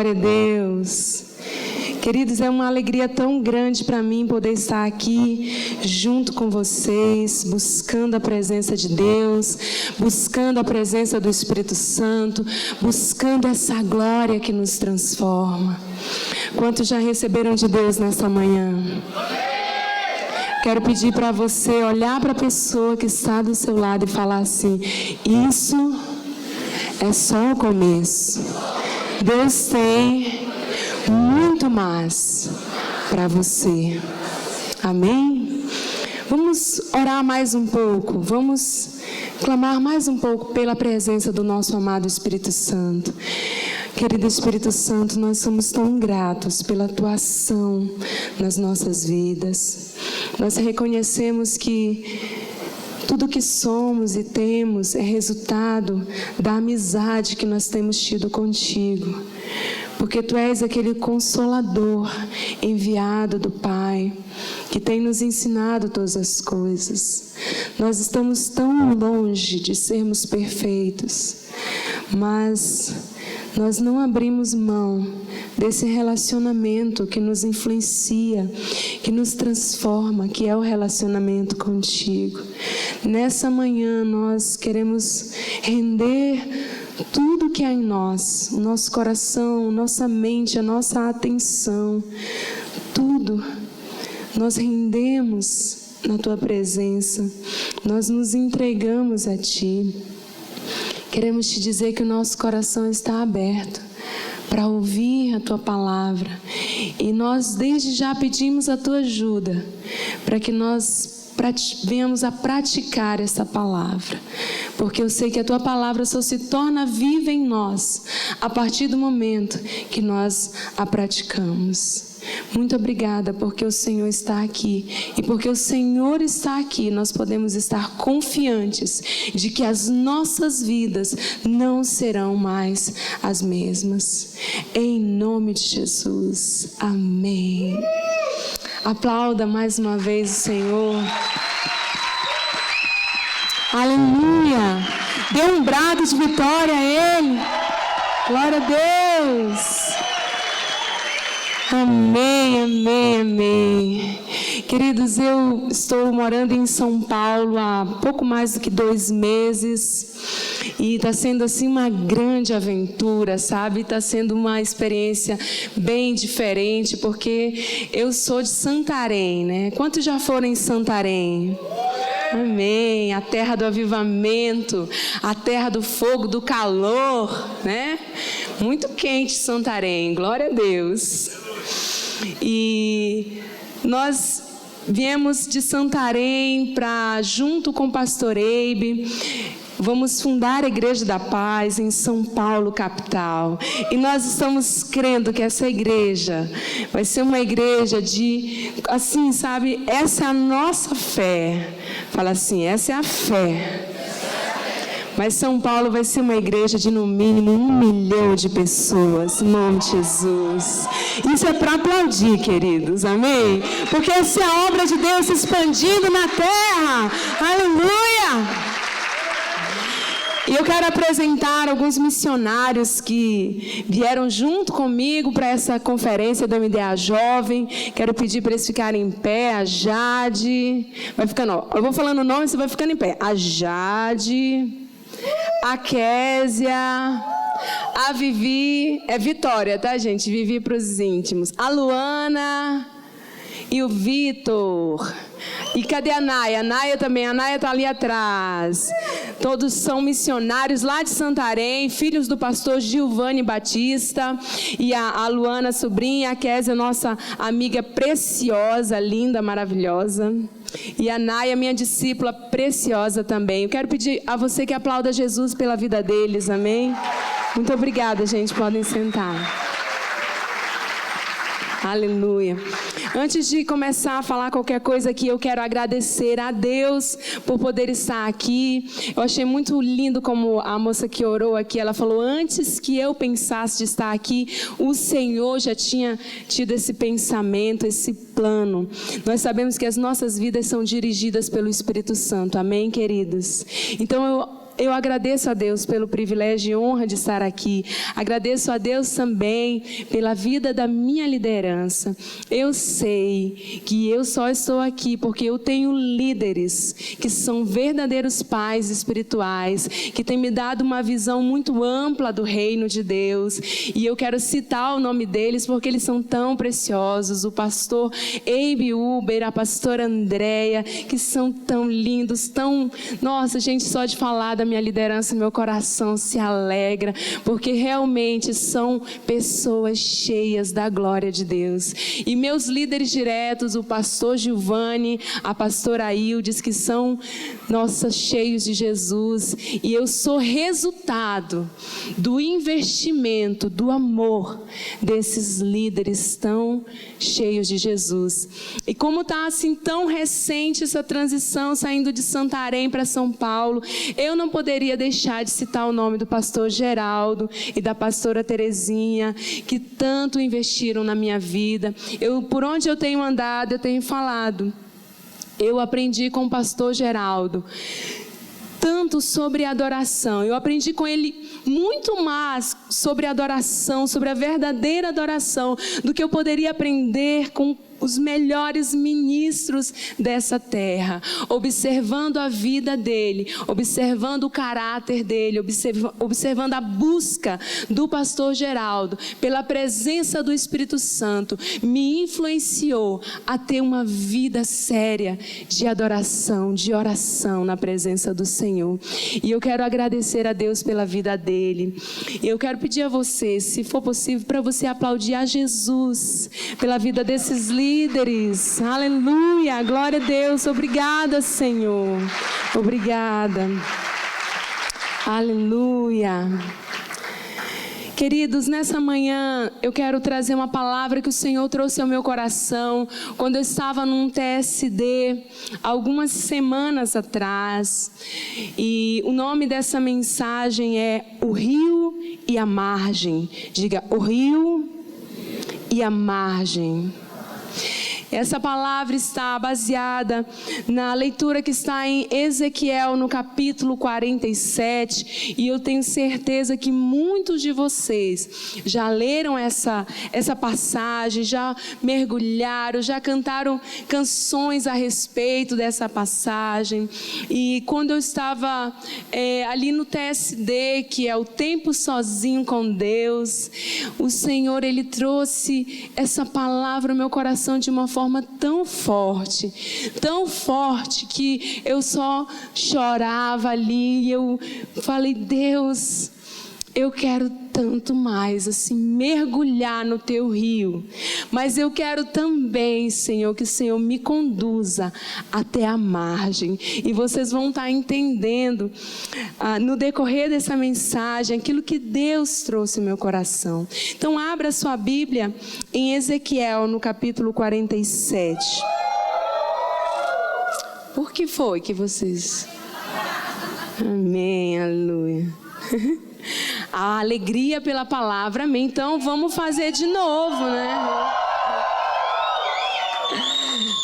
Glória a Deus. Queridos, é uma alegria tão grande para mim poder estar aqui junto com vocês, buscando a presença de Deus, buscando a presença do Espírito Santo, buscando essa glória que nos transforma. Quantos já receberam de Deus nessa manhã? Quero pedir para você olhar para a pessoa que está do seu lado e falar assim: isso é só o começo. Deus tem muito mais para você. Amém? Vamos orar mais um pouco. Vamos clamar mais um pouco pela presença do nosso amado Espírito Santo. Querido Espírito Santo, nós somos tão gratos pela tua ação nas nossas vidas. Nós reconhecemos que tudo que somos e temos é resultado da amizade que nós temos tido contigo. Porque tu és aquele consolador enviado do Pai, que tem nos ensinado todas as coisas. Nós estamos tão longe de sermos perfeitos, mas nós não abrimos mão desse relacionamento que nos influencia, que nos transforma, que é o relacionamento contigo. Nessa manhã nós queremos render tudo que há em nós, o nosso coração, nossa mente, a nossa atenção, tudo, nós rendemos na tua presença, nós nos entregamos a ti. Queremos te dizer que o nosso coração está aberto para ouvir a tua palavra, e nós desde já pedimos a tua ajuda para que nós venhamos a praticar essa palavra, porque eu sei que a tua palavra só se torna viva em nós a partir do momento que nós a praticamos. Muito obrigada, porque o Senhor está aqui, e porque o Senhor está aqui, nós podemos estar confiantes de que as nossas vidas não serão mais as mesmas. Em nome de Jesus, amém. Aplauda mais uma vez o Senhor. Aleluia. Dê um brado de vitória a Ele. Glória a Deus. Amém, amém, amém. Queridos, eu estou morando em São Paulo há pouco mais do que 2 meses. E está sendo assim uma grande aventura, sabe? Está sendo uma experiência bem diferente, porque eu sou de Santarém, né? Quantos já foram em Santarém? Amém. A terra do avivamento, a terra do fogo, do calor, né? Muito quente Santarém, glória a Deus. E nós viemos de Santarém para, junto com o pastor Eibe, vamos fundar a Igreja da Paz em São Paulo, capital. E nós estamos crendo que essa igreja vai ser uma igreja de, assim, sabe, essa é a nossa fé. Fala assim, essa é a fé. Mas São Paulo vai ser uma igreja de no mínimo 1 milhão de pessoas, em nome de Jesus. Isso é para aplaudir, queridos, amém? Porque essa é a obra de Deus se expandindo na terra. Aleluia! E eu quero apresentar alguns missionários que vieram junto comigo para essa conferência do MDA Jovem. Quero pedir para eles ficarem em pé. A Jade, vai ficando, ó, eu vou falando o nome, você vai ficando em pé. A Jade, a Késia, a Vivi, é Vitória, tá, gente? Vivi para os íntimos. A Luana e o Vitor. E cadê a Naya? A Naya também, a Naya está ali atrás. Todos são missionários lá de Santarém, filhos do pastor Gilvani Batista. E a Luana, sobrinha, a Késia, nossa amiga preciosa, linda, maravilhosa. E a Naya, minha discípula preciosa também. Eu quero pedir a você que aplauda Jesus pela vida deles, amém? Muito obrigada, gente, podem sentar. Aleluia. Antes de começar a falar qualquer coisa aqui, eu quero agradecer a Deus por poder estar aqui. Eu achei muito lindo como a moça que orou aqui, ela falou, antes que eu pensasse de estar aqui, o Senhor já tinha tido esse pensamento, esse plano. Nós sabemos que as nossas vidas são dirigidas pelo Espírito Santo, amém, queridos? Então eu agradeço a Deus pelo privilégio e honra de estar aqui. Agradeço a Deus também pela vida da minha liderança. Eu sei que eu só estou aqui porque eu tenho líderes que são verdadeiros pais espirituais, que têm me dado uma visão muito ampla do reino de Deus. E eu quero citar o nome deles porque eles são tão preciosos. O pastor Eibe Uber, a pastora Andréia, que são tão lindos, tão... Nossa, gente, só de falar da minha liderança, meu coração se alegra, porque realmente são pessoas cheias da glória de Deus. E meus líderes diretos, o pastor Giovanni, a pastora Hildes, que são, nossa, cheios de Jesus. E eu sou resultado do investimento, do amor desses líderes tão cheios de Jesus. E como está assim tão recente essa transição, saindo de Santarém para São Paulo, eu não poderia deixar de citar o nome do pastor Geraldo e da pastora Terezinha, que tanto investiram na minha vida. Por onde eu tenho andado, eu tenho falado. Eu aprendi com o pastor Geraldo tanto sobre adoração. Eu aprendi com ele muito mais sobre adoração, sobre a verdadeira adoração, do que eu poderia aprender com os melhores ministros dessa terra, observando a vida dele, observando o caráter dele, observando a busca do pastor Geraldo pela presença do Espírito Santo, me influenciou a ter uma vida séria de adoração, de oração na presença do Senhor. E eu quero agradecer a Deus pela vida dele. E eu quero pedir a você, se for possível, para você aplaudir a Jesus pela vida desses líderes. Aleluia, glória a Deus. Obrigada, Senhor. Obrigada. Aleluia. Queridos, nessa manhã eu quero trazer uma palavra que o Senhor trouxe ao meu coração quando eu estava num TSD algumas semanas atrás. E o nome dessa mensagem é O Rio e a Margem. Diga, o rio e a margem. Essa palavra está baseada na leitura que está em Ezequiel, no capítulo 47. E eu tenho certeza que muitos de vocês já leram essa passagem, já mergulharam, já cantaram canções a respeito dessa passagem. E quando eu estava ali no TSD, que é o tempo sozinho com Deus, o Senhor, Ele trouxe essa palavra ao meu coração de uma forma tão forte que eu só chorava ali. E eu falei, Deus, eu quero tanto mais, assim, mergulhar no teu rio. Mas eu quero também, Senhor, que o Senhor me conduza até a margem. E vocês vão estar entendendo, no decorrer dessa mensagem, aquilo que Deus trouxe ao meu coração. Então, abra sua Bíblia em Ezequiel, no capítulo 47. Por que foi que vocês... Amém, aleluia. A alegria pela palavra, amém. Então vamos fazer de novo, né?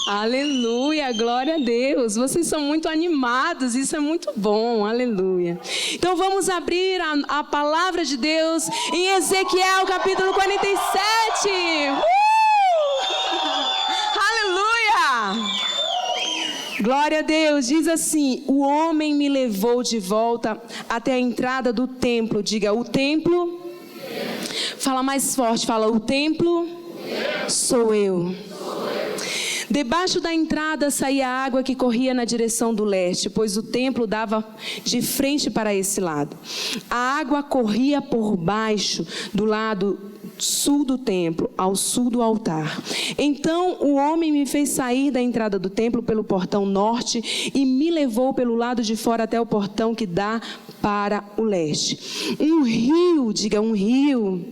Aleluia, glória a Deus. Vocês são muito animados, isso é muito bom, aleluia. Então vamos abrir a palavra de Deus em Ezequiel capítulo 47. Aleluia! Glória a Deus, diz assim: o homem me levou de volta até a entrada do templo. Diga, o templo. Fala mais forte, fala, o templo sou eu. Debaixo da entrada saía água que corria na direção do leste, pois o templo dava de frente para esse lado. A água corria por baixo, do lado sul do templo, ao sul do altar. Então o homem me fez sair da entrada do templo pelo portão norte e me levou pelo lado de fora até o portão que dá para o leste. Um rio, diga, um rio,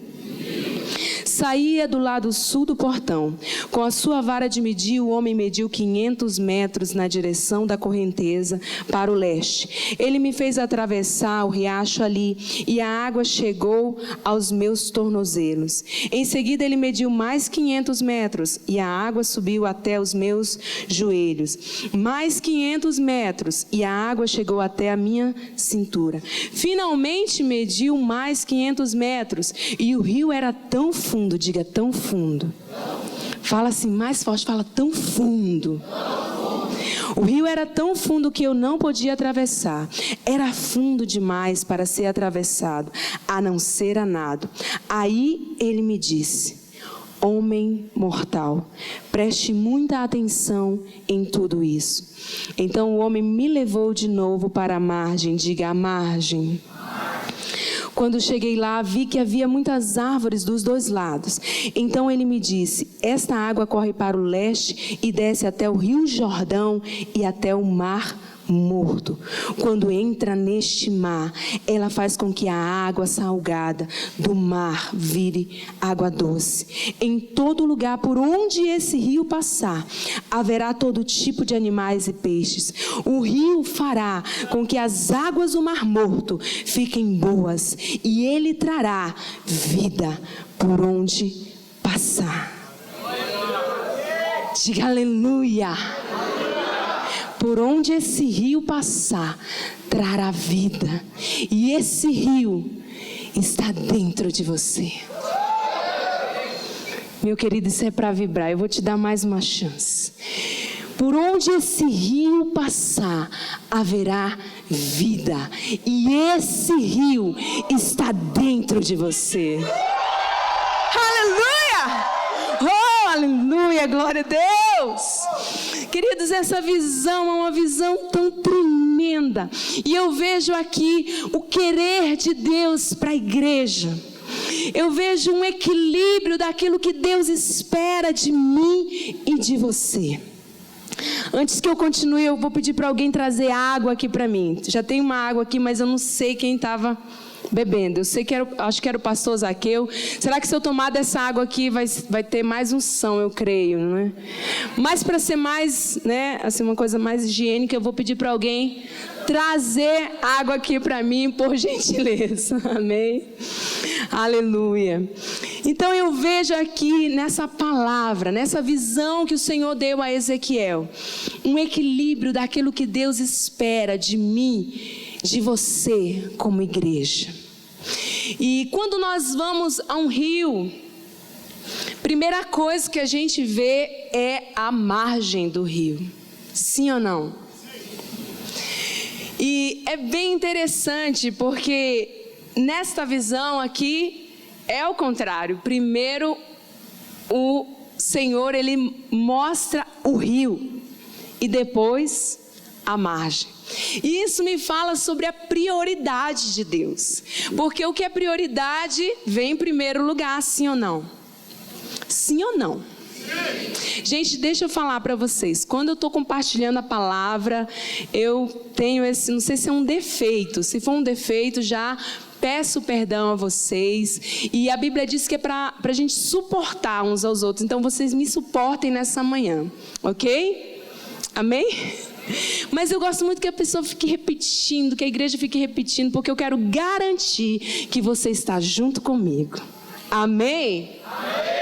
saía do lado sul do portão. Com a sua vara de medir, o homem mediu 500 metros na direção da correnteza para o leste. Ele me fez atravessar o riacho ali, e a água chegou aos meus tornozelos. Em seguida ele mediu mais 500 metros, e a água subiu até os meus joelhos. Mais 500 metros, e a água chegou até a minha cintura. Finalmente mediu mais 500 metros, e o rio era tão fundo, diga tão fundo. Fala assim mais forte, fala tão fundo. O rio era tão fundo que eu não podia atravessar. Era fundo demais para ser atravessado, a não ser a nado. Aí ele me disse: homem mortal, preste muita atenção em tudo isso. Então o homem me levou de novo para a margem, diga a margem. Quando cheguei lá, vi que havia muitas árvores dos dois lados. Então ele me disse: esta água corre para o leste e desce até o rio Jordão e até o mar Morto. Quando entra neste mar, ela faz com que a água salgada do mar vire água doce. Em todo lugar por onde esse rio passar, haverá todo tipo de animais e peixes. O rio fará com que as águas do mar Morto fiquem boas, e ele trará vida por onde passar. Diga aleluia. Por onde esse rio passar, trará vida. E esse rio está dentro de você. Meu querido, isso é para vibrar. Eu vou te dar mais uma chance. Por onde esse rio passar, haverá vida. E esse rio está dentro de você. Aleluia! Oh, aleluia, glória a Deus! Queridos, essa visão é uma visão tão tremenda. E eu vejo aqui o querer de Deus para a igreja. Eu vejo um equilíbrio daquilo que Deus espera de mim e de você. Antes que eu continue, eu vou pedir para alguém trazer água aqui para mim. Já tem uma água aqui, mas eu não sei quem estava bebendo. Eu sei que acho que era o pastor Zaqueu. Será que se eu tomar dessa água aqui vai ter mais unção, eu creio, não é? Mas para ser mais, né, assim, uma coisa mais higiênica, eu vou pedir para alguém trazer água aqui para mim, por gentileza. Amém? Aleluia. Então eu vejo aqui nessa palavra, nessa visão que o Senhor deu a Ezequiel, um equilíbrio daquilo que Deus espera de mim, de você como igreja. E quando nós vamos a um rio, primeira coisa que a gente vê é a margem do rio. Sim ou não? E é bem interessante porque nesta visão aqui é o contrário. Primeiro o Senhor, ele mostra o rio e depois a margem. E isso me fala sobre a prioridade de Deus. Porque o que é prioridade vem em primeiro lugar, sim ou não? Sim ou não? Gente, deixa eu falar para vocês. Quando eu estou compartilhando a palavra, eu tenho esse, não sei se é um defeito. Se for um defeito, já peço perdão a vocês. E a Bíblia diz que é para a gente suportar uns aos outros. Então vocês me suportem nessa manhã, ok? Amém? Mas eu gosto muito que a pessoa fique repetindo, que a igreja fique repetindo, porque eu quero garantir que você está junto comigo. Amém? Amém.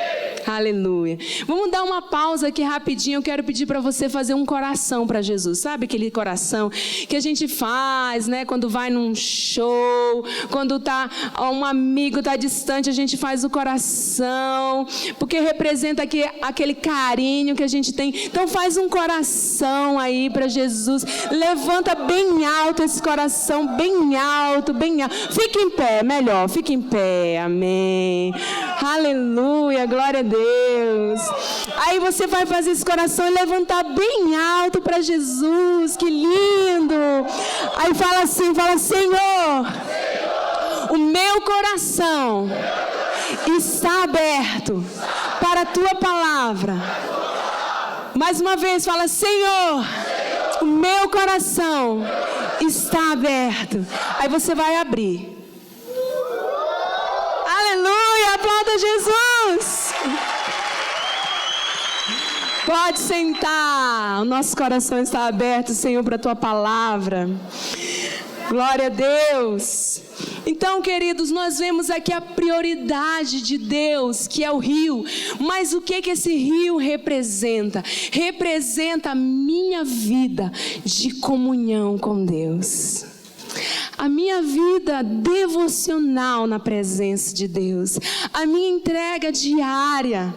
Aleluia. Vamos dar uma pausa aqui rapidinho. Eu quero pedir para você fazer um coração para Jesus. Sabe aquele coração que a gente faz, né? Quando vai num show, quando tá um amigo tá distante, a gente faz o coração, porque representa aquele carinho que a gente tem. Então faz um coração aí para Jesus. Levanta bem alto esse coração, bem alto, bem alto. Fique em pé, melhor. Fique em pé. Amém. Aleluia. Glória a Deus. Aí você vai fazer esse coração e levantar bem alto para Jesus. Que lindo. Aí fala assim, fala: Senhor, o meu coração está aberto para a tua palavra. Mais uma vez, fala: Senhor, o meu coração está aberto. Aí você vai abrir. Aleluia, aplauda aplauda Jesus! Pode sentar, o nosso coração está aberto, Senhor, para a Tua palavra. Glória a Deus. Então, queridos, nós vemos aqui a prioridade de Deus, que é o rio. Mas o que esse rio representa? Representa a minha vida de comunhão com Deus. A minha vida devocional na presença de Deus. A minha entrega diária.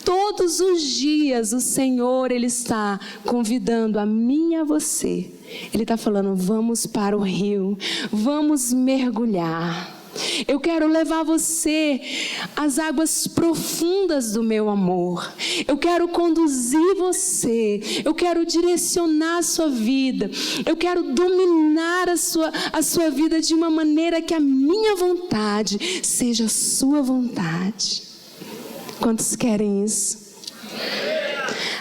Todos os dias o Senhor, Ele está convidando a mim e a você. Ele está falando, vamos para o rio, vamos mergulhar. Eu quero levar você às águas profundas do meu amor. Eu quero conduzir você. Eu quero direcionar a sua vida. Eu quero dominar a sua vida de uma maneira que a minha vontade seja a sua vontade. Quantos querem isso?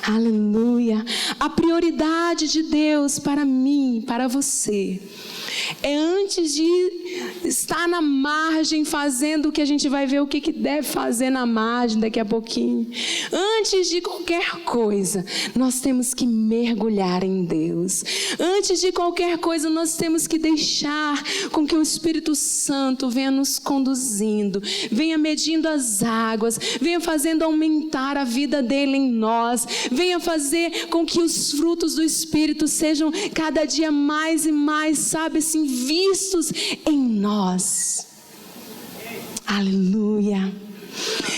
Aleluia. A prioridade de Deus para mim, para você, é antes de estar na margem fazendo o que a gente vai ver o que deve fazer na margem daqui a pouquinho. Antes de qualquer coisa, nós temos que mergulhar em Deus. Antes de qualquer coisa, nós temos que deixar com que o Espírito Santo venha nos conduzindo, venha medindo as águas, venha fazendo aumentar a vida dele em nós, venha fazer com que os frutos do Espírito sejam cada dia mais e mais, sabe assim, vistos em nós. Aleluia.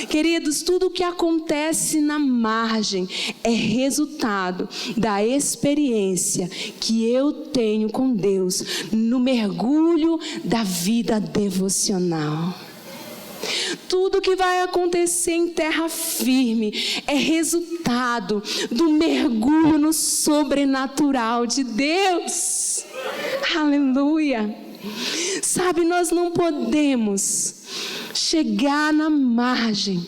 Queridos, tudo o que acontece na margem é resultado da experiência que eu tenho com Deus no mergulho da vida devocional. Tudo que vai acontecer em terra firme é resultado do mergulho no sobrenatural de Deus. Aleluia. Sabe, nós não podemos chegar na margem.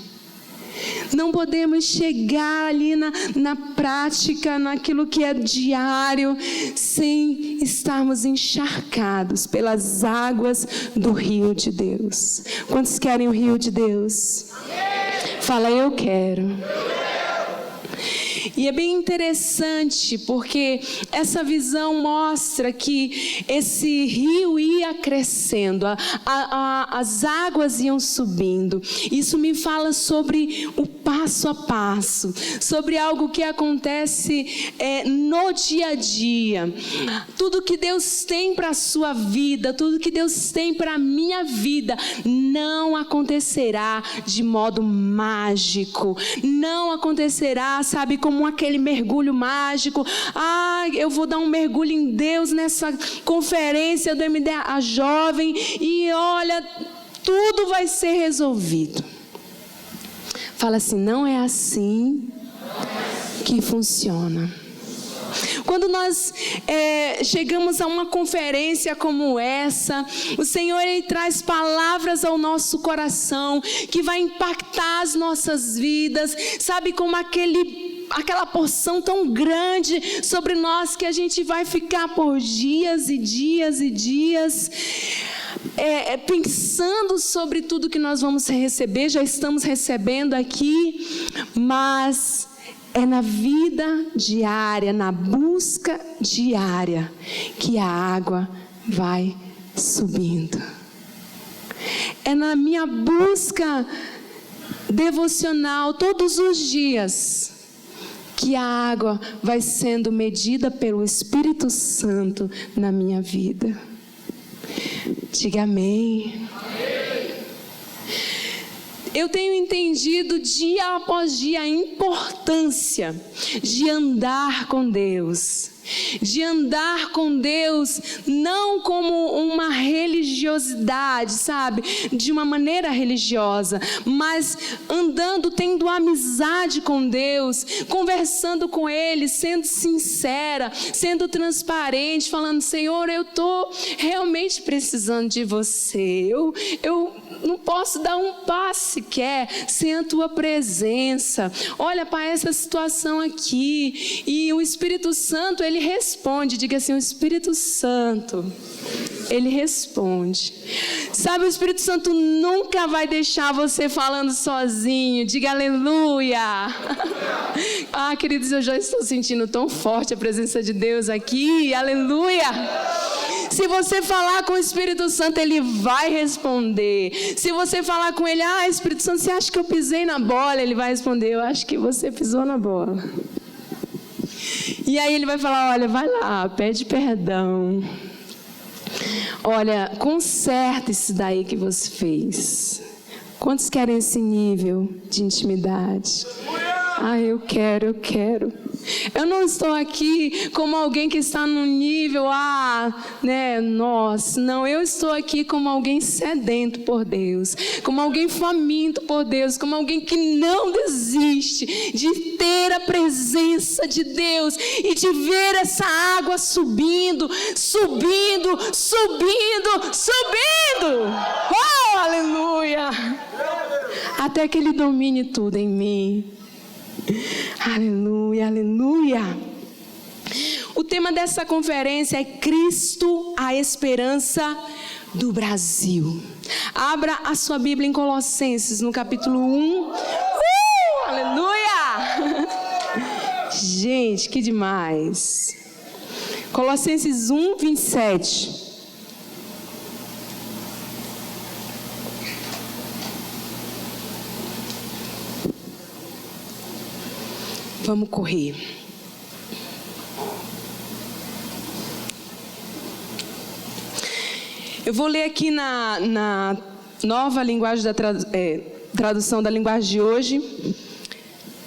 Não podemos chegar ali na prática, naquilo que é diário, sem estarmos encharcados pelas águas do rio de Deus. Quantos querem o rio de Deus? Fala, eu quero. E é bem interessante, porque essa visão mostra que esse rio ia crescendo, as águas iam subindo. Isso me fala sobre o passo a passo, sobre algo que acontece no dia a dia. Tudo que Deus tem para a sua vida, tudo que Deus tem para a minha vida, não acontecerá de modo mágico, não acontecerá, sabe, como aquele mergulho mágico. Eu vou dar um mergulho em Deus nessa conferência do MDA Jovem e olha, tudo vai ser resolvido. Fala assim, não é assim que funciona. Quando nós chegamos a uma conferência como essa, o Senhor, Ele traz palavras ao nosso coração que vai impactar as nossas vidas, sabe, como aquela porção tão grande sobre nós que a gente vai ficar por dias e dias e dias pensando sobre tudo que nós vamos receber. Já estamos recebendo aqui, mas é na vida diária, na busca diária, que a água vai subindo. É na minha busca devocional todos os dias que a água vai sendo medida pelo Espírito Santo na minha vida. Diga amém. Eu tenho entendido dia após dia a importância de andar com Deus. De andar com Deus não como uma religiosidade, sabe? De uma maneira religiosa, mas andando, tendo amizade com Deus, conversando com Ele, sendo sincera, sendo transparente, falando, Senhor, eu estou realmente precisando de você. Eu não posso dar um passo sequer sem a tua presença. Olha para essa situação aqui. E o Espírito Santo, ele responde. Diga assim: o Espírito Santo, ele responde. Sabe, o Espírito Santo nunca vai deixar você falando sozinho. Diga aleluia. Ah, queridos, eu já estou sentindo tão forte a presença de Deus aqui. Aleluia. Se você falar com o Espírito Santo, ele vai responder. Se você falar com ele: ah, Espírito Santo, você acha que eu pisei na bola? Ele vai responder: eu acho que você pisou na bola. E aí ele vai falar: olha, vai lá, pede perdão. Olha, conserta isso daí que você fez. Quantos querem esse nível de intimidade? Ah, eu quero. Eu não estou aqui como alguém que está no nível, nossa. Não, eu estou aqui como alguém sedento por Deus, como alguém faminto por Deus, como alguém que não desiste de ter a presença de Deus e de ver essa água subindo. Oh, aleluia! Até que Ele domine tudo em mim. Aleluia, aleluia. O tema dessa conferência é Cristo, a esperança do Brasil. Abra a sua Bíblia em Colossenses, no capítulo 1. Aleluia! Gente, que demais. Colossenses 1, 27. Vamos correr. Eu vou ler aqui na nova linguagem da tradução da linguagem de hoje.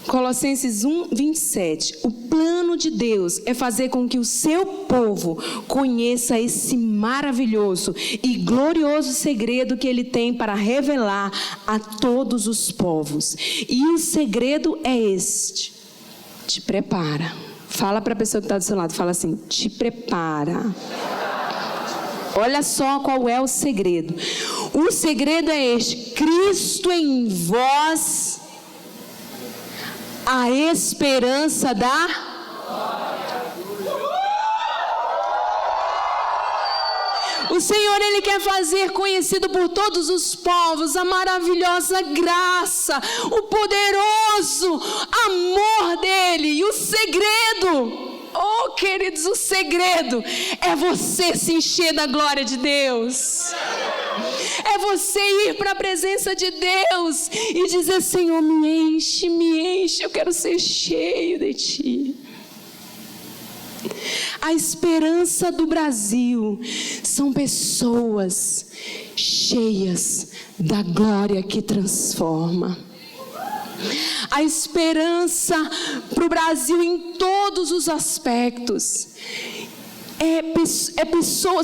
Colossenses 1, 27. O plano de Deus é fazer com que o seu povo conheça esse maravilhoso e glorioso segredo que Ele tem para revelar a todos os povos. E o segredo é este: te prepara. Fala para a pessoa que está do seu lado, fala assim: te prepara. Olha só qual é o segredo. O segredo é este: Cristo em vós, a esperança da... O Senhor, Ele quer fazer conhecido por todos os povos a maravilhosa graça, o poderoso amor dEle. E o segredo, oh queridos, o segredo é você se encher da glória de Deus. É você ir para a presença de Deus e dizer: Senhor, me enche, eu quero ser cheio de Ti. A esperança do Brasil são pessoas cheias da glória que transforma. A esperança para o Brasil em todos os aspectos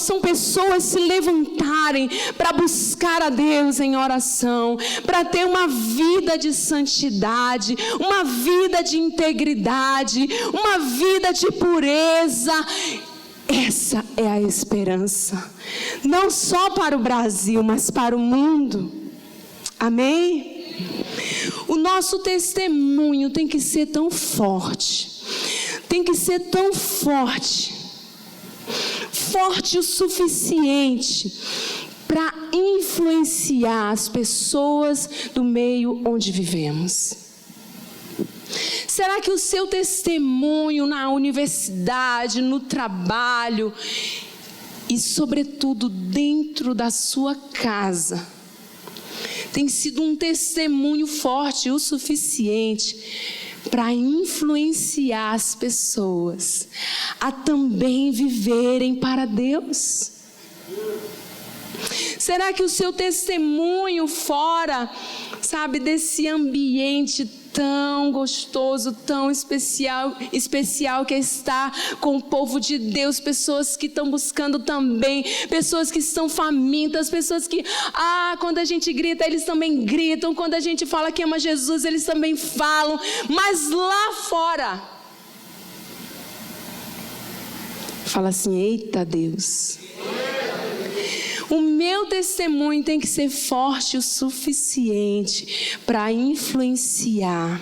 são pessoas se levantarem para buscar a Deus em oração, para ter uma vida de santidade, uma vida de integridade, uma vida de pureza. Essa é a esperança, não só para o Brasil, mas para o mundo. Amém? O nosso testemunho tem que ser tão forte, forte o suficiente para influenciar as pessoas do meio onde vivemos. Será que o seu testemunho na universidade, no trabalho e, sobretudo, dentro da sua casa, tem sido um testemunho forte o suficiente para influenciar as pessoas a também viverem para Deus? Será que o seu testemunho fora, desse ambiente tão gostoso, tão especial que está com o povo de Deus, pessoas que estão buscando também, pessoas que estão famintas, pessoas que, quando a gente grita, eles também gritam, quando a gente fala que ama Jesus, eles também falam, mas lá fora, fala assim: eita Deus, O meu testemunho tem que ser forte o suficiente para influenciar.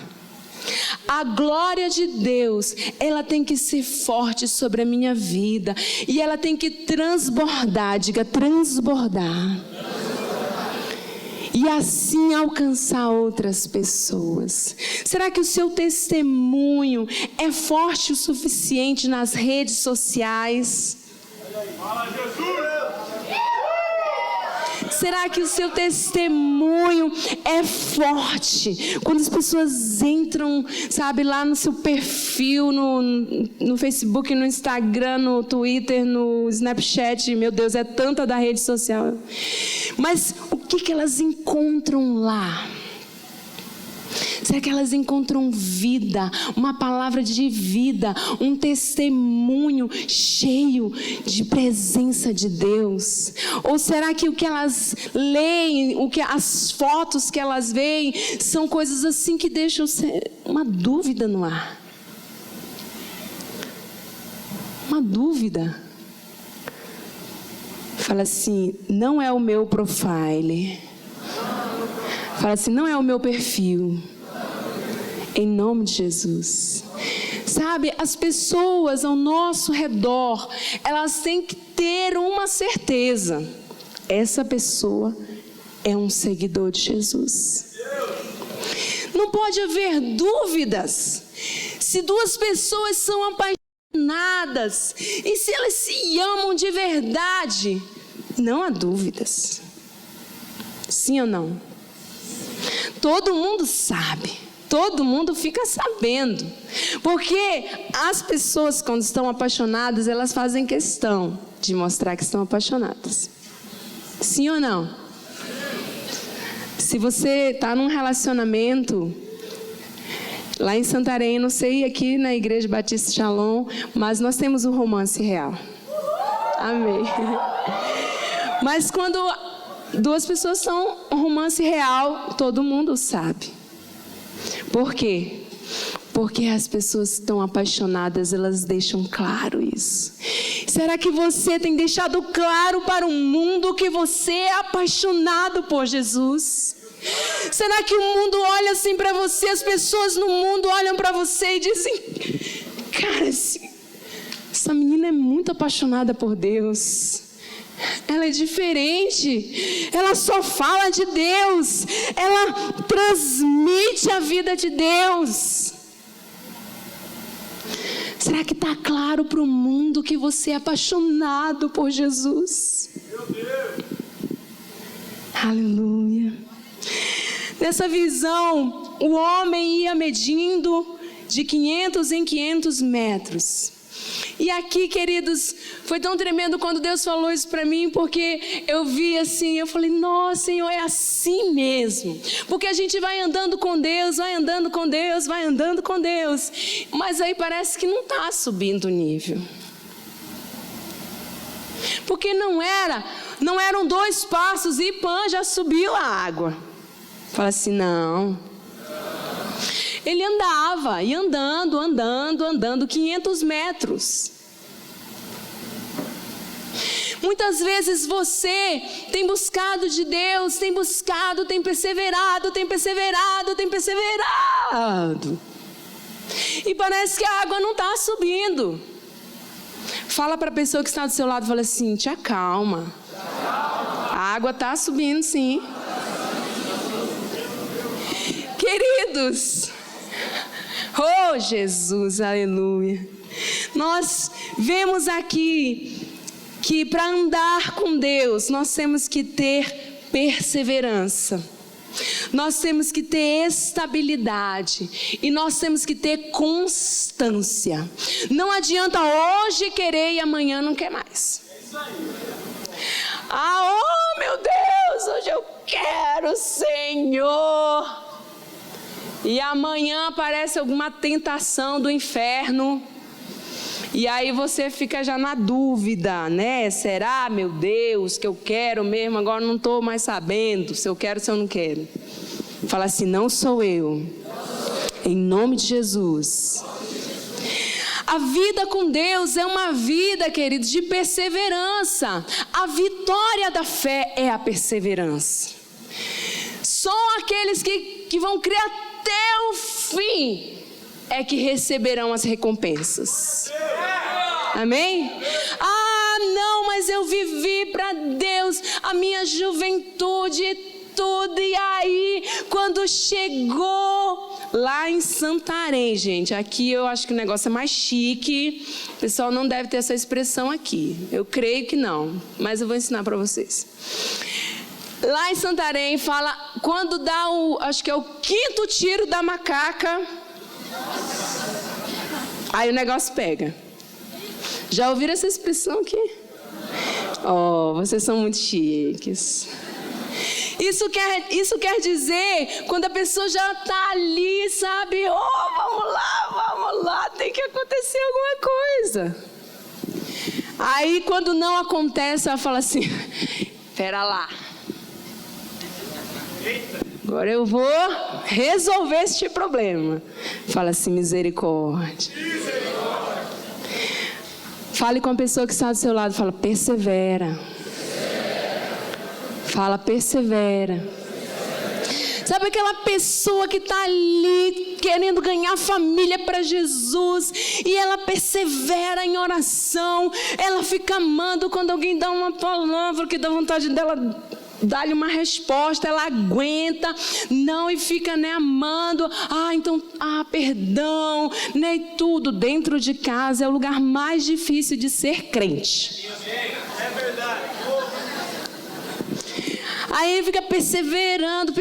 A glória de Deus, ela tem que ser forte sobre a minha vida. E ela tem que transbordar, diga transbordar. E assim alcançar outras pessoas. Será que o seu testemunho é forte o suficiente nas redes sociais? Fala, Jesus! Será que o seu testemunho é forte? Quando as pessoas entram, sabe, lá no seu perfil, no Facebook, no Instagram, no Twitter, no Snapchat, meu Deus, é tanta da rede social. Mas o que elas encontram lá? Será que elas encontram vida, uma palavra de vida, um testemunho cheio de presença de Deus? Ou será que o que elas leem, as fotos que elas veem, são coisas assim que deixam uma dúvida no ar? Uma dúvida. Fala assim, não é o meu profile. Fala assim, não é o meu perfil. Em nome de Jesus. Sabe, as pessoas ao nosso redor, elas têm que ter uma certeza. Essa pessoa é um seguidor de Jesus. Não pode haver dúvidas. Se duas pessoas são apaixonadas e se elas se amam de verdade, não há dúvidas. Sim ou não? Todo mundo sabe. Todo mundo fica sabendo. Porque as pessoas, quando estão apaixonadas, elas fazem questão de mostrar que estão apaixonadas. Sim ou não? Se você está num relacionamento, lá em Santarém, não sei, aqui na Igreja Batista Shalom, mas nós temos um romance real. Amém. Mas quando duas pessoas são um romance real, todo mundo sabe. Por quê? Porque as pessoas que estão apaixonadas, elas deixam claro isso. Será que você tem deixado claro para o mundo que você é apaixonado por Jesus? Será que o mundo olha assim para você, as pessoas no mundo olham para você e dizem, cara, essa menina é muito apaixonada por Deus. Ela é diferente, ela só fala de Deus, ela transmite a vida de Deus. Será que está claro para o mundo que você é apaixonado por Jesus? Meu Deus! Aleluia. Nessa visão, o homem ia medindo de 500 em 500 metros. E aqui, queridos, foi tão tremendo quando Deus falou isso para mim, porque eu vi assim, eu falei, nossa, Senhor, é assim mesmo. Porque a gente vai andando com Deus, vai andando com Deus, vai andando com Deus. Mas aí parece que não está subindo o nível. Porque não eram 2 passos e pã, já subiu a água. Fala assim, não. Ele andava, e andando 500 metros. Muitas vezes você tem buscado de Deus, tem perseverado. E parece que a água não está subindo. Fala para a pessoa que está do seu lado, fala assim, te acalma. A água está subindo, sim. Queridos, oh Jesus, aleluia. Nós vemos aqui que para andar com Deus, nós temos que ter perseverança. Nós temos que ter estabilidade e nós temos que ter constância. Não adianta hoje querer e amanhã não quer mais. Oh meu Deus, hoje eu quero, Senhor. E amanhã aparece alguma tentação do inferno. E aí você fica já na dúvida, né? Será, meu Deus, que eu quero mesmo? Agora não estou mais sabendo se eu quero ou se eu não quero. Fala assim, não sou eu. Em nome de Jesus. A vida com Deus é uma vida, queridos, de perseverança. A vitória da fé é a perseverança. Só aqueles que vão crer até o fim é que receberão as recompensas. Amém? Ah, não, mas eu vivi para Deus a minha juventude tudo, e aí quando chegou lá em Santarém, gente, aqui eu acho que o negócio é mais chique, o pessoal não deve ter essa expressão aqui, eu creio que não, mas eu vou ensinar para vocês. Lá em Santarém fala, quando dá acho que é o 5º tiro da macaca, aí o negócio pega. Já ouviram essa expressão aqui? Oh, vocês são muito chiques. Isso quer dizer, quando a pessoa já está ali, sabe? Oh, vamos lá, tem que acontecer alguma coisa. Aí, quando não acontece, ela fala assim, pera lá. Agora eu vou resolver este problema. Fala assim, misericórdia. Fale com a pessoa que está do seu lado, fala, persevera. Fala, persevera. Sabe aquela pessoa que está ali querendo ganhar família para Jesus e ela persevera em oração, ela fica amando quando alguém dá uma palavra que dá vontade dela dar-lhe uma resposta, ela aguenta, não, e fica, amando, perdão, e tudo. Dentro de casa é o lugar mais difícil de ser crente. É verdade. Aí ele fica perseverando, e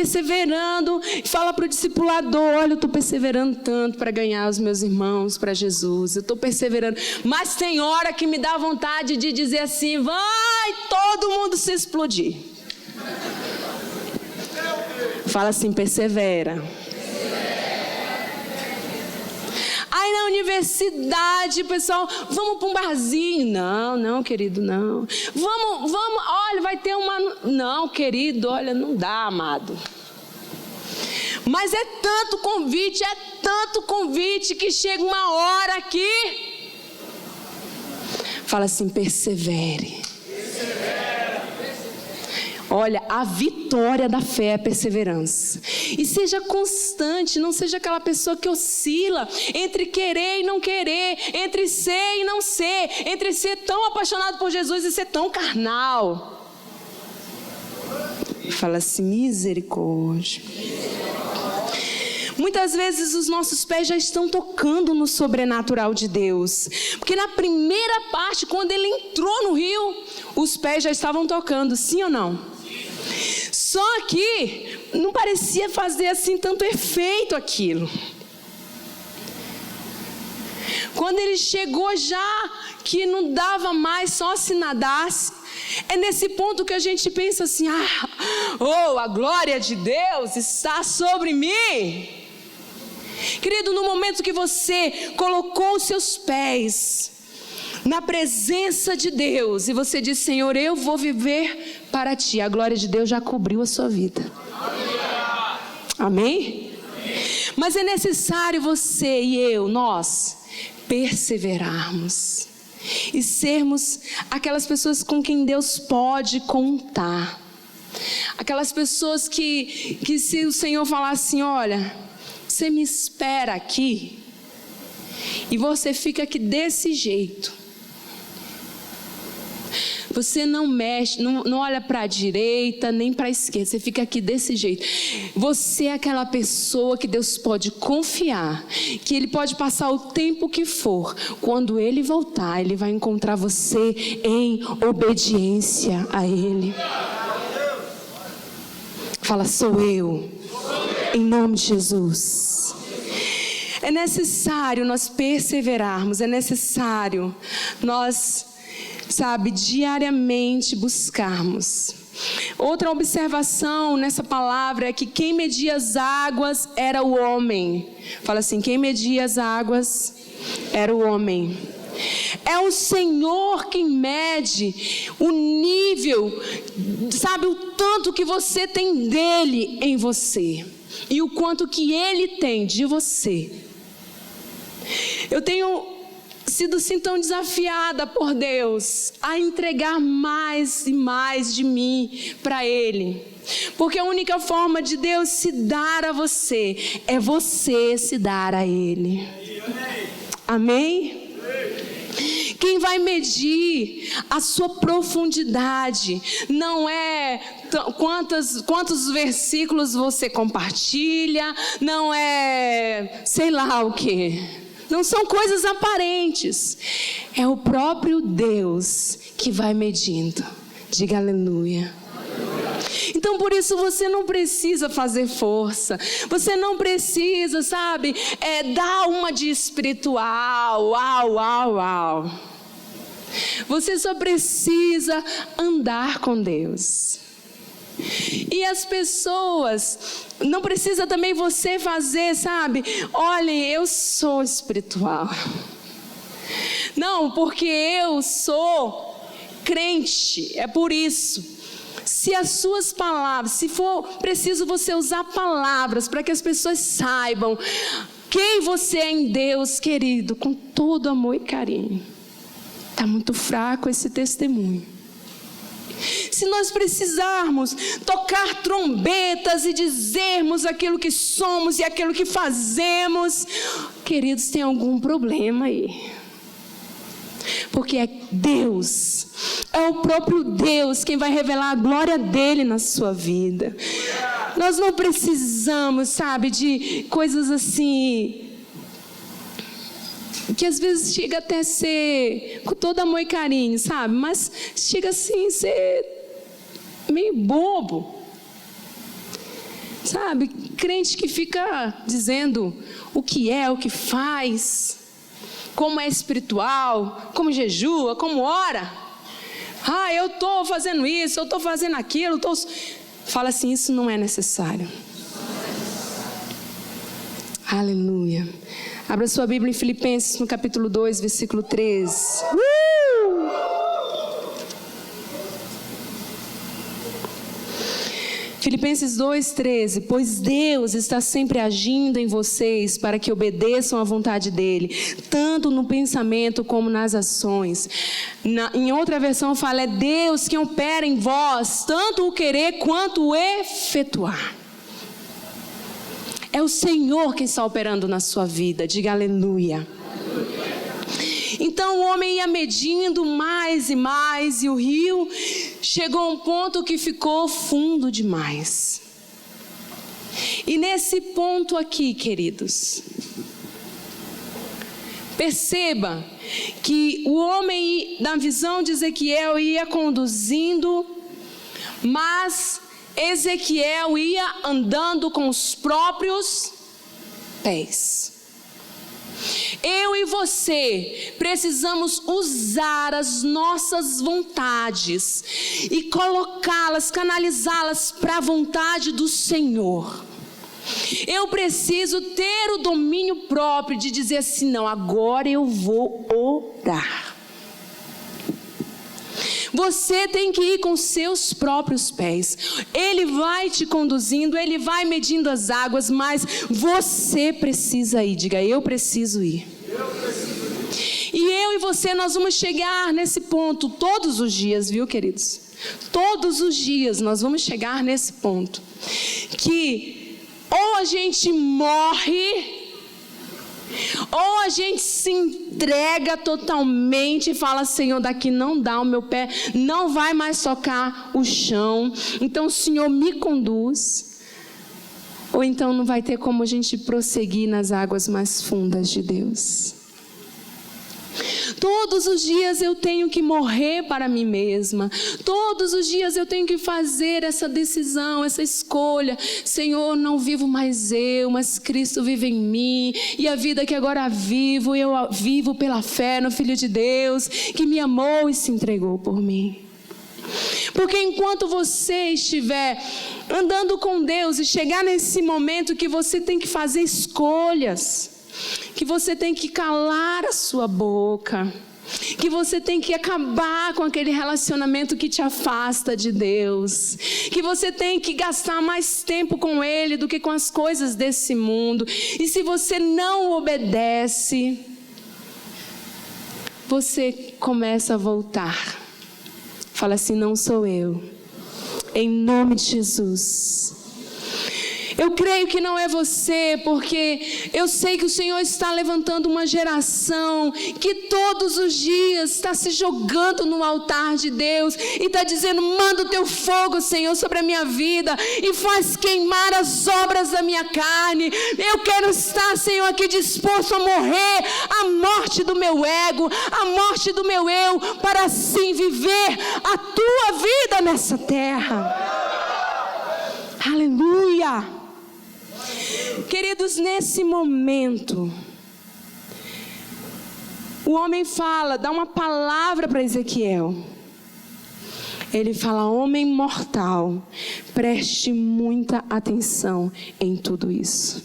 fala para o discipulador, olha, eu estou perseverando tanto para ganhar os meus irmãos para Jesus, eu estou perseverando, mas tem hora que me dá vontade de dizer assim, vai todo mundo se explodir. Fala assim, persevera. Aí na universidade, pessoal, vamos para um barzinho. Não, querido, não. Vamos, olha, vai ter uma... Não, querido, olha, não dá, amado. Mas é tanto convite, que chega uma hora que... Fala assim, persevere. Olha, a vitória da fé é a perseverança. E seja constante, não seja aquela pessoa que oscila entre querer e não querer, entre ser e não ser, entre ser tão apaixonado por Jesus e ser tão carnal. Fala assim, misericórdia. Muitas vezes os nossos pés já estão tocando no sobrenatural de Deus. Porque na primeira parte, quando ele entrou no rio, os pés já estavam tocando, sim ou não? Só que não parecia fazer assim tanto efeito aquilo. Quando ele chegou já que não dava mais, só se nadasse, é nesse ponto que a gente pensa assim, a glória de Deus está sobre mim. Querido, no momento que você colocou os seus pés na presença de Deus e você diz, Senhor, eu vou viver para Ti, a glória de Deus já cobriu a sua vida. Amém? Mas é necessário você e eu, nós, perseverarmos e sermos aquelas pessoas com quem Deus pode contar. Aquelas pessoas que se o Senhor falar assim, olha, você me espera aqui e você fica aqui desse jeito. Você não mexe, não olha para a direita nem para a esquerda, você fica aqui desse jeito. Você é aquela pessoa que Deus pode confiar, que Ele pode passar o tempo que for. Quando Ele voltar, Ele vai encontrar você em obediência a Ele. Fala, sou eu, em nome de Jesus. É necessário nós perseverarmos, é necessário nós, diariamente buscarmos. Outra observação nessa palavra é que quem media as águas era o homem. Fala assim, quem media as águas era o homem. É o Senhor quem mede o nível, o tanto que você tem dele em você e o quanto que ele tem de você. Eu tenho sido assim tão desafiada por Deus a entregar mais e mais de mim para Ele. Porque a única forma de Deus se dar a você é você se dar a Ele. Amém? Quem vai medir a sua profundidade não é quantos versículos você compartilha, não é sei lá o que. Não são coisas aparentes. É o próprio Deus que vai medindo. Diga aleluia. Então por isso você não precisa fazer força. Você não precisa, sabe, dar uma de espiritual. Uau. Você só precisa andar com Deus. E as pessoas, não precisa também você fazer, sabe, olhem, eu sou espiritual. Não, porque eu sou crente, é por isso. Se as suas palavras, se for preciso você usar palavras para que as pessoas saibam quem você é em Deus, querido, com todo amor e carinho. Está muito fraco esse testemunho. Se nós precisarmos tocar trombetas e dizermos aquilo que somos e aquilo que fazemos, queridos, tem algum problema aí. Porque é Deus, é o próprio Deus quem vai revelar a glória dele na sua vida. Nós não precisamos, sabe, de coisas assim, que às vezes chega até a ser com todo amor e carinho, sabe? Mas chega assim a ser meio bobo. Sabe? Crente que fica dizendo o que é, o que faz, como é espiritual, como jejua, como ora. Eu estou fazendo isso, eu estou fazendo aquilo. Fala assim, isso não é necessário. Aleluia. Abra sua Bíblia em Filipenses, no capítulo 2, versículo 13. Filipenses 2:13, pois Deus está sempre agindo em vocês para que obedeçam à vontade dEle, tanto no pensamento como nas ações. Em outra versão fala, é Deus quem opera em vós, tanto o querer quanto o efetuar. É o Senhor quem está operando na sua vida, diga aleluia. Então o homem ia medindo mais e mais, e o rio chegou a um ponto que ficou fundo demais. E nesse ponto aqui, queridos, perceba que o homem, na visão de Ezequiel, ia conduzindo, mas Ezequiel ia andando com os próprios pés. Eu e você precisamos usar as nossas vontades e colocá-las, canalizá-las para a vontade do Senhor. Eu preciso ter o domínio próprio de dizer assim, não, agora eu vou orar. Você tem que ir com seus próprios pés. Ele vai te conduzindo, ele vai medindo as águas, mas você precisa ir. Diga, eu preciso ir. E eu e você, nós vamos chegar nesse ponto todos os dias, viu, queridos? Todos os dias nós vamos chegar nesse ponto. Que ou a gente morre, ou a gente se entrega totalmente e fala, Senhor, daqui não dá, o meu pé não vai mais tocar o chão, então o Senhor me conduz. Ou então não vai ter como a gente prosseguir nas águas mais fundas de Deus. Todos os dias eu tenho que morrer para mim mesma. Todos os dias eu tenho que fazer essa decisão, essa escolha. Senhor, não vivo mais eu, mas Cristo vive em mim. E a vida que agora vivo, eu vivo pela fé no Filho de Deus, que me amou e se entregou por mim. Porque enquanto você estiver andando com Deus e chegar nesse momento que você tem que fazer escolhas, que você tem que calar a sua boca, que você tem que acabar com aquele relacionamento que te afasta de Deus, que você tem que gastar mais tempo com Ele do que com as coisas desse mundo. E se você não obedece, você começa a voltar. Fala assim: não sou eu. Em nome de Jesus. Eu creio que não é você, porque eu sei que o Senhor está levantando uma geração que todos os dias está se jogando no altar de Deus e está dizendo: manda o teu fogo, Senhor, sobre a minha vida e faz queimar as obras da minha carne. Eu quero estar, Senhor, aqui disposto a morrer a morte do meu ego, a morte do meu eu, para assim viver a tua vida nessa terra. Aleluia! Queridos, nesse momento, o homem fala, dá uma palavra para Ezequiel. Ele fala: homem mortal, preste muita atenção em tudo isso.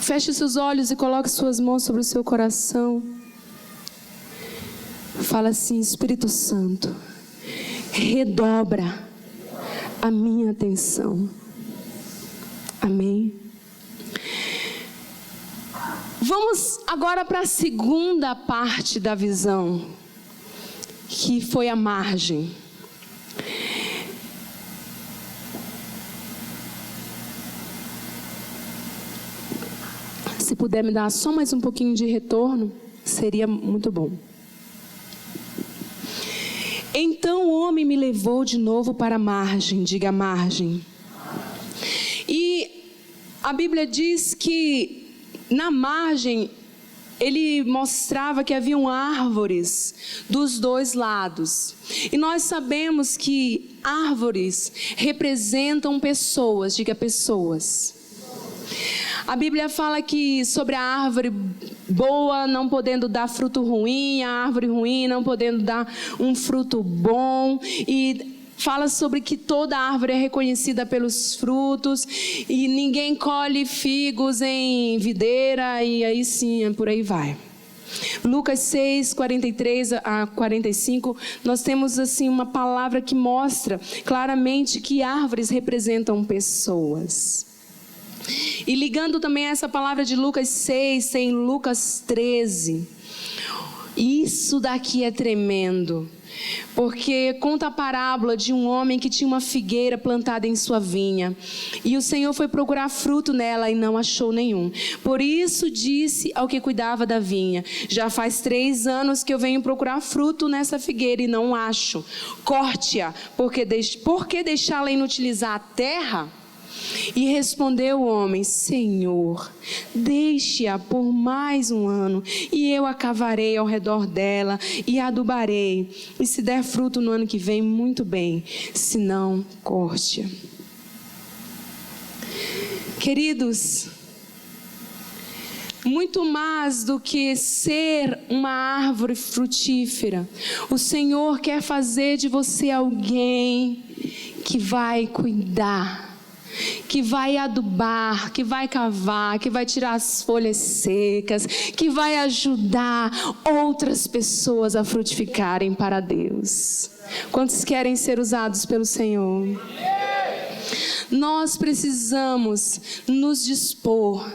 Feche seus olhos e coloque suas mãos sobre o seu coração. Fala assim: Espírito Santo, redobra a minha atenção. Amém? Vamos agora para a segunda parte da visão, que foi a margem. Se puder me dar só mais um pouquinho de retorno, seria muito bom. Então o homem me levou de novo para a margem, diga margem. E a Bíblia diz que na margem ele mostrava que haviam árvores dos dois lados. E nós sabemos que árvores representam pessoas, diga pessoas. A Bíblia fala que sobre a árvore boa não podendo dar fruto ruim, a árvore ruim não podendo dar um fruto bom, e fala sobre que toda árvore é reconhecida pelos frutos, e ninguém colhe figos em videira, e aí sim, por aí vai. Lucas 6, 43 a 45, nós temos assim uma palavra que mostra claramente que árvores representam pessoas. E ligando também a essa palavra de Lucas 6, em Lucas 13, isso daqui é tremendo, porque conta a parábola de um homem que tinha uma figueira plantada em sua vinha, e o Senhor foi procurar fruto nela e não achou nenhum. Por isso disse ao que cuidava da vinha: já faz 3 anos que eu venho procurar fruto nessa figueira e não acho. Corte-a, porque deixá-la inutilizar a terra? E respondeu o homem: Senhor, deixe-a por mais 1 ano, e eu a cavarei ao redor dela e a adubarei, e se der fruto no ano que vem, muito bem, se não, corte-a. Queridos, muito mais do que ser uma árvore frutífera, o Senhor quer fazer de você alguém que vai cuidar, que vai adubar, que vai cavar, que vai tirar as folhas secas, que vai ajudar outras pessoas a frutificarem para Deus. Quantos querem ser usados pelo Senhor? Nós precisamos nos dispor.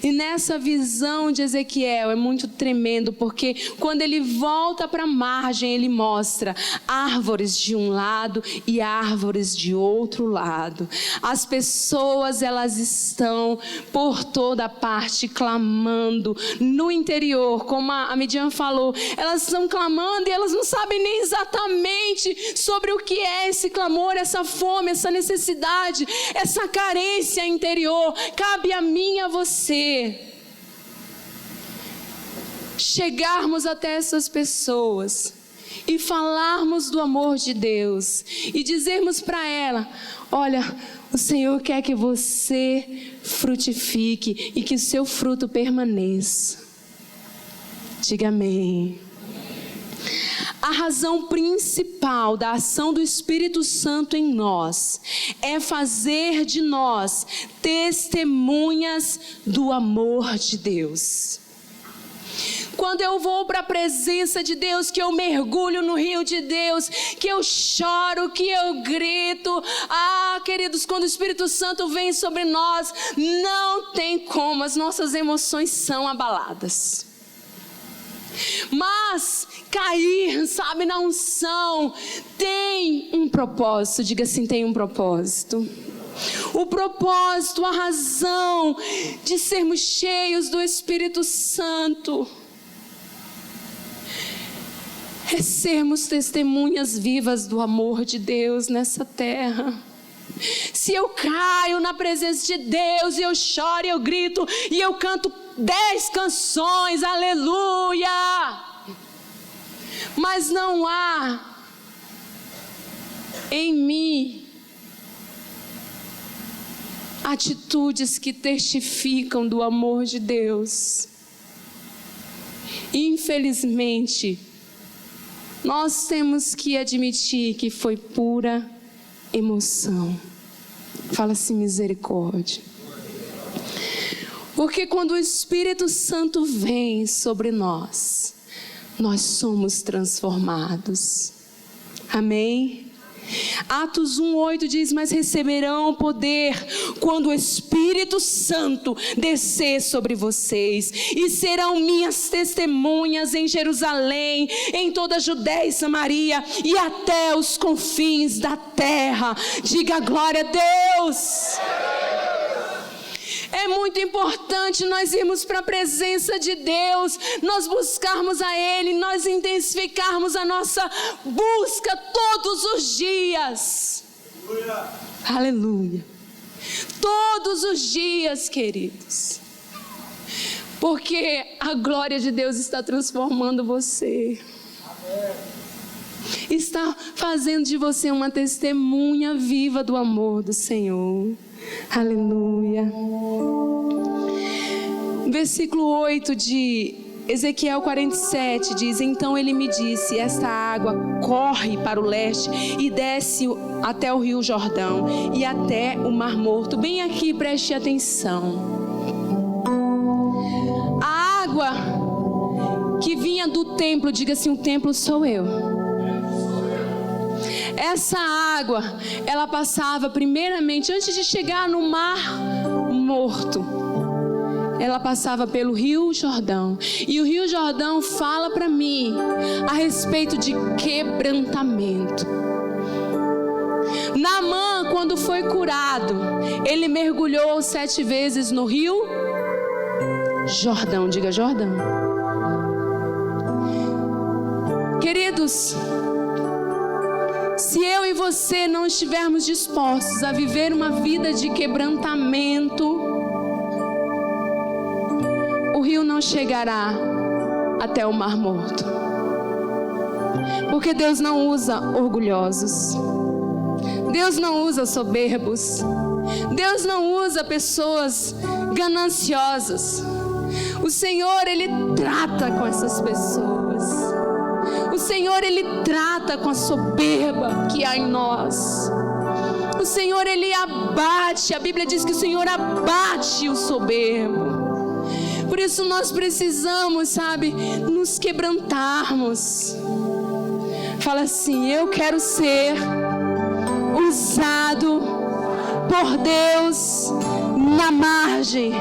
E nessa visão de Ezequiel é muito tremendo, porque quando ele volta para a margem, ele mostra árvores de um lado e árvores de outro lado. As pessoas, elas estão por toda parte clamando no interior, como a Midian falou, elas estão clamando e elas não sabem nem exatamente sobre o que é esse clamor, essa fome, essa necessidade, essa carência interior. Cabe a mim e a você chegarmos até essas pessoas e falarmos do amor de Deus e dizermos para ela: olha, o Senhor quer que você frutifique e que o seu fruto permaneça. Diga amém. A razão principal da ação do Espírito Santo em nós é fazer de nós testemunhas do amor de Deus. Quando eu vou para a presença de Deus, que eu mergulho no rio de Deus, que eu choro, que eu grito. Queridos, quando o Espírito Santo vem sobre nós, não tem como, as nossas emoções são abaladas. Mas cair, sabe, na unção tem um propósito. Diga assim, tem um propósito. O propósito, a razão de sermos cheios do Espírito Santo é sermos testemunhas vivas do amor de Deus nessa terra. Se eu caio na presença de Deus, e eu choro, e eu grito, e eu canto 10 canções, aleluia, mas não há em mim atitudes que testificam do amor de Deus, infelizmente, nós temos que admitir que foi pura emoção. Fala assim, misericórdia. Porque quando o Espírito Santo vem sobre nós, nós somos transformados. Amém? Atos 1:8 diz, mas receberão poder quando o Espírito Santo descer sobre vocês, e serão minhas testemunhas em Jerusalém, em toda a Judéia e Samaria, e até os confins da terra. Diga glória a Deus. É muito importante nós irmos para a presença de Deus, nós buscarmos a Ele, nós intensificarmos a nossa busca todos os dias. Aleluia. Todos os dias, queridos. Porque a glória de Deus está transformando você. Está fazendo de você uma testemunha viva do amor do Senhor. Aleluia. Versículo 8 de Ezequiel 47 diz, então ele me disse, esta água corre para o leste e desce até o rio Jordão e até o Mar Morto. Bem aqui, preste atenção. A água que vinha do templo, diga assim, o templo sou eu. Essa água, ela passava primeiramente, antes de chegar no Mar Morto, ela passava pelo Rio Jordão. E o Rio Jordão fala para mim a respeito de quebrantamento. Naamã, quando foi curado, ele mergulhou 7 vezes no Rio Jordão. Diga Jordão. Queridos, se eu e você não estivermos dispostos a viver uma vida de quebrantamento, o rio não chegará até o Mar Morto. Porque Deus não usa orgulhosos. Deus não usa soberbos. Deus não usa pessoas gananciosas. O Senhor, Ele trata com essas pessoas. O Senhor, Ele trata com a soberba que há em nós. O Senhor, Ele abate. A Bíblia diz que o Senhor abate o soberbo. Por isso nós precisamos, sabe, nos quebrantarmos. Fala assim, eu quero ser usado por Deus na margem.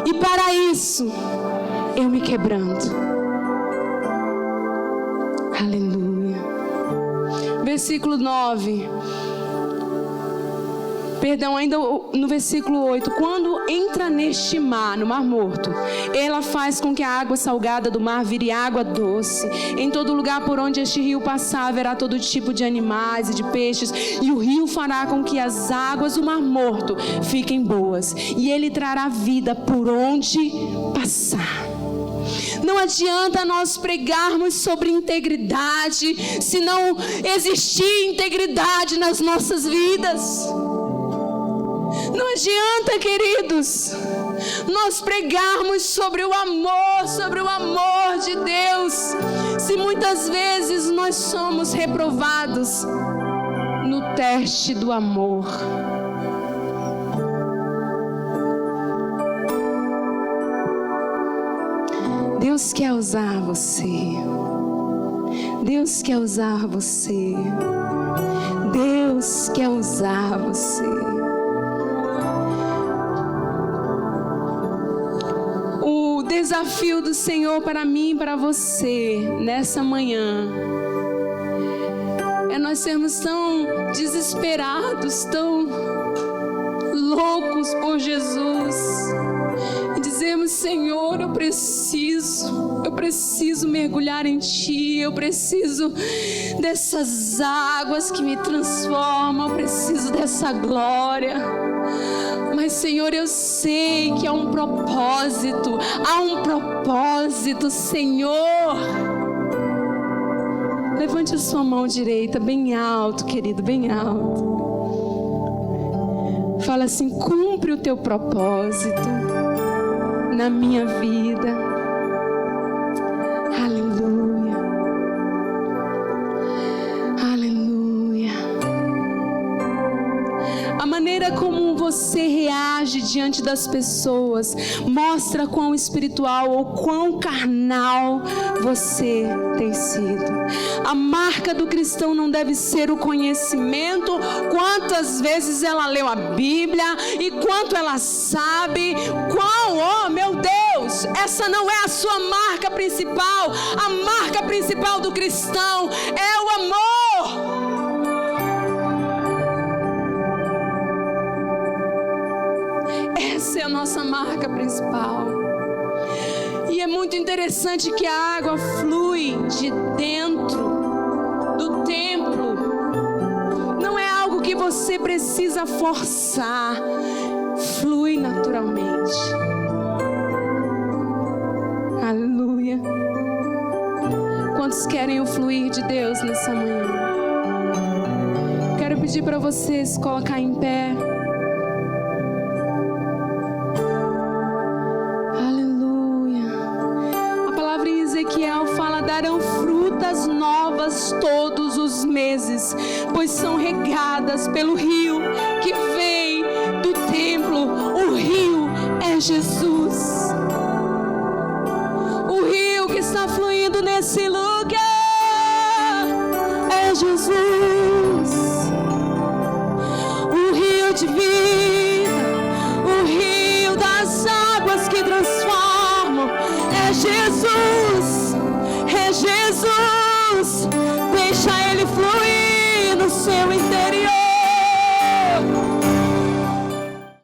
E para isso, eu me quebranto. Aleluia. Versículo 9. Perdão, ainda no versículo 8. Quando entra neste mar, no Mar Morto, ela faz com que a água salgada do mar vire água doce. Em todo lugar por onde este rio passar, haverá todo tipo de animais e de peixes. E o rio fará com que as águas do Mar Morto fiquem boas. E ele trará vida por onde passar. Não adianta nós pregarmos sobre integridade, se não existir integridade nas nossas vidas. Não adianta, queridos, nós pregarmos sobre o amor de Deus, se muitas vezes nós somos reprovados no teste do amor. Deus quer usar você. Deus quer usar você. Deus quer usar você. O desafio do Senhor para mim e para você nessa manhã é nós sermos tão desesperados, tão loucos por Jesus e dizermos: Senhor, eu preciso mergulhar em Ti, eu preciso dessas águas que me transformam, eu preciso dessa glória. Mas, Senhor, eu sei que há um propósito, Senhor. Levante a sua mão direita bem alto, querido, bem alto. Fala assim: cumpre o teu propósito na minha vida. Aleluia. Aleluia. A maneira como você reage diante das pessoas mostra quão espiritual ou quão carnal você tem sido. A marca do cristão não deve ser o conhecimento, quantas vezes ela leu a Bíblia e quanto ela sabe, oh meu Deus, essa não é a sua marca principal. A marca principal do cristão é o amor. Essa é a nossa marca principal. E é muito interessante que a água flui de dentro do templo. Não é algo que você precisa forçar. Flui naturalmente. Aleluia. Quantos querem o fluir de Deus nessa manhã? Quero pedir para vocês colocar em pé. Darão frutas novas todos os meses, pois são regadas pelo rio que vem do templo. O rio é Jesus. O rio que está fluindo nesse lugar é Jesus. O rio de vida, o rio das águas que transformam é Jesus. É Jesus, deixa Ele fluir no seu interior.